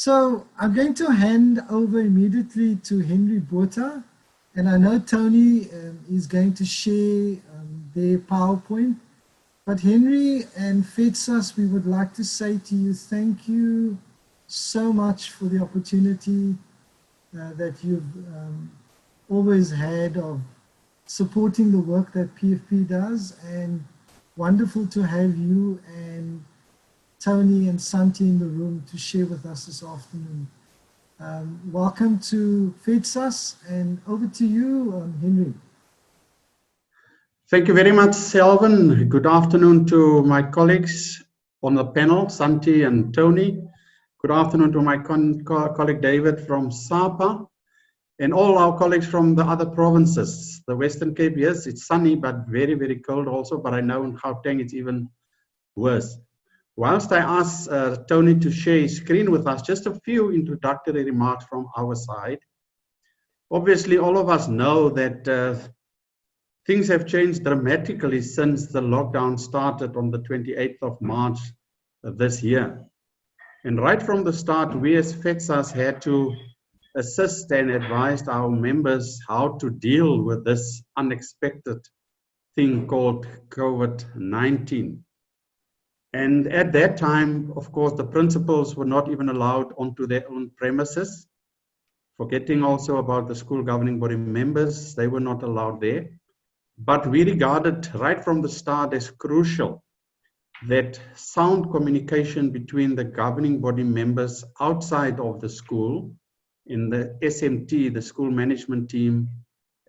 So I'm going to hand over immediately to Henry Botha, and I know Tony is going to share their PowerPoint. But Henry and FEDSAS, we would like to say to you, thank you so much for the opportunity that you've always had of supporting the work that PFP does, and wonderful to have you and Tony and Santi in the room to share with us this afternoon. Welcome to FEDSAS, and over to you, Henry. Thank you very much, Selvin. Good afternoon to my colleagues on the panel, Santi and Tony. Good afternoon to my colleague David from SAPA, and all our colleagues from the other provinces. The Western Cape, yes, it's sunny, but very, very cold also, but I know in Gauteng it's even worse. Whilst I ask Tony to share his screen with us, just a few introductory remarks from our side. Obviously, all of us know that things have changed dramatically since the lockdown started on the 28th of March this year. And right from the start, we as FEDSAS had to assist and advise our members how to deal with this unexpected thing called COVID-19. And at that time, of course, the principals were not even allowed onto their own premises. Forgetting also about the school governing body members, they were not allowed there. But we regarded right from the start as crucial that sound communication between the governing body members outside of the school, in the SMT, the school management team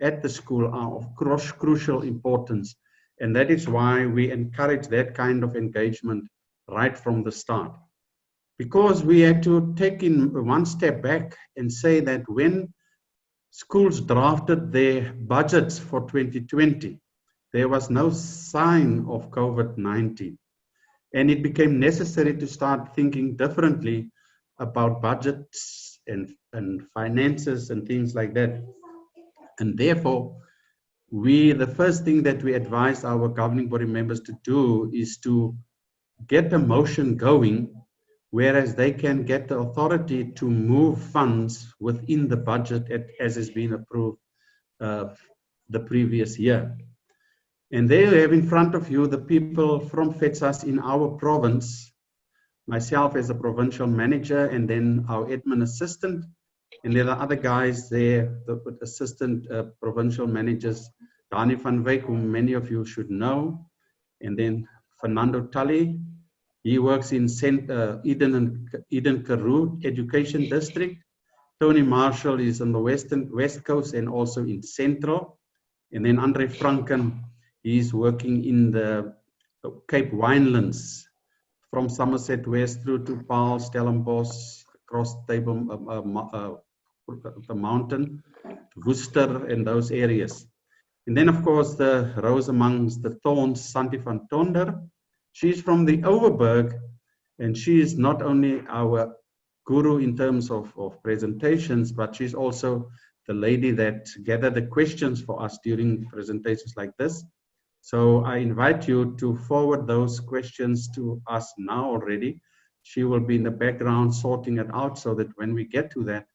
at the school, are of crucial importance. And that is why we encourage that kind of engagement right from the start. Because we had to take in one step back and say that when schools drafted their budgets for 2020, there was no sign of COVID-19. And it became necessary to start thinking differently about budgets and finances and things like that. And therefore, the first thing that we advise our governing body members to do is to get a motion going, whereas they can get the authority to move funds within the budget as has been approved the previous year. And there you have in front of you the people from FEDSAS in our province, myself as a provincial manager, and then our admin assistant. And there are other guys there, the assistant provincial managers, Dani van Wyk, whom many of you should know. And then Fernando Tully, he works in Eden Karoo Education District. Tony Marshall is on the West Coast and also in Central. And then Andre Franken, he's working in the Cape Winelands, from Somerset West through to Paarl, Stellenbosch, across the mountain, Worcester, and those areas. And then, of course, the rose amongst the thorns, Santi van Tonder. She's from the Overberg, and she is not only our guru in terms of presentations, but she's also the lady that gathered the questions for us during presentations like this. So I invite you to forward those questions to us now already. She will be in the background sorting it out so that when we get to that,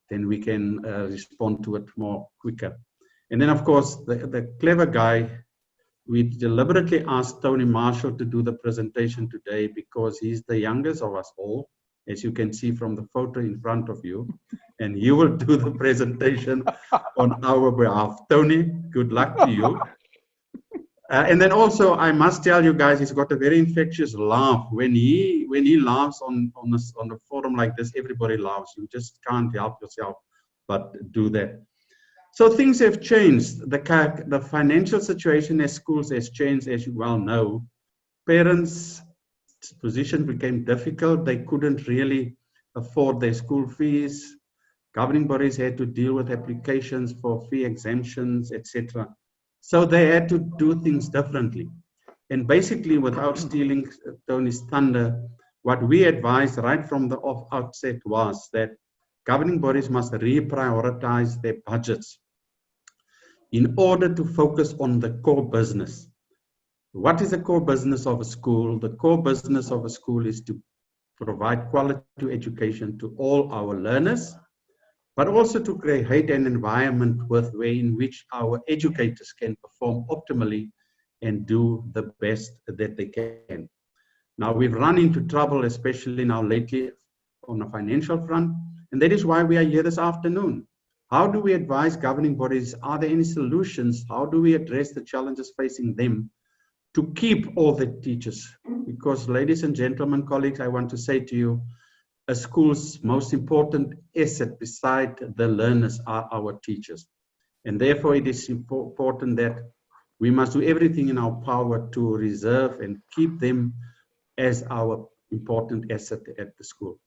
then we can respond to it more quicker. And then, of course, the clever guy, we deliberately asked Tony Marshall to do the presentation today because he's the youngest of us all, as you can see from the photo in front of you. And he will do the presentation on our behalf. Tony, good luck to you. And then also, I must tell you guys, he's got a very infectious laugh. When he laughs on a forum like this, everybody laughs. You just can't help yourself but do that. So things have changed. The financial situation at schools has changed, as you well know. Parents' position became difficult. They couldn't really afford their school fees. Governing bodies had to deal with applications for fee exemptions, etc. So they had to do things differently. And basically, without stealing Tony's thunder, what we advised right from the outset was that governing bodies must reprioritize their budgets in order to focus on the core business. What is the core business of a school? The core business of a school is to provide quality education to all our learners, but also to create an environment in which our educators can perform optimally and do the best that they can. Now, we've run into trouble, especially now lately on the financial front, and that is why we are here this afternoon. How do we advise governing bodies? Are there any solutions? How do we address the challenges facing them to keep all the teachers? Because, ladies and gentlemen, colleagues, I want to say to you, a school's most important asset beside the learners are our teachers. And therefore, it is important that we must do everything in our power to reserve and keep them as our important asset at the school.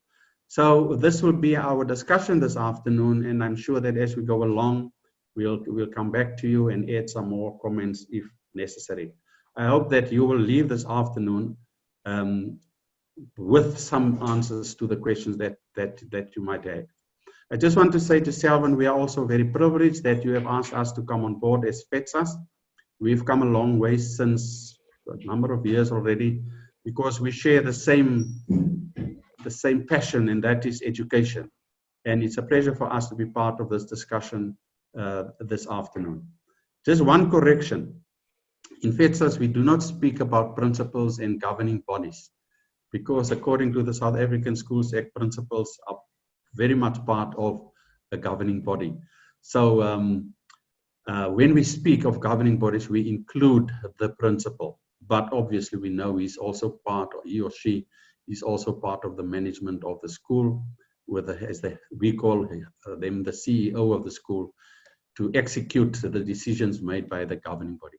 So this will be our discussion this afternoon, and I'm sure that as we go along, we'll come back to you and add some more comments if necessary. I hope that you will leave this afternoon with some answers to the questions that you might have. I just want to say to Selvan, we are also very privileged that you have asked us to come on board as FETSAS. We've come a long way since a number of years already, because we share the same passion, and that is education. And it's a pleasure for us to be part of this discussion this afternoon. Just one correction. In FETSAS, we do not speak about principals and governing bodies, because according to the South African Schools Act, principals are very much part of a governing body. So when we speak of governing bodies, we include the principal, but obviously we know he's also part, or he or she is also part of the management of the school, we call them the CEO of the school, to execute the decisions made by the governing body.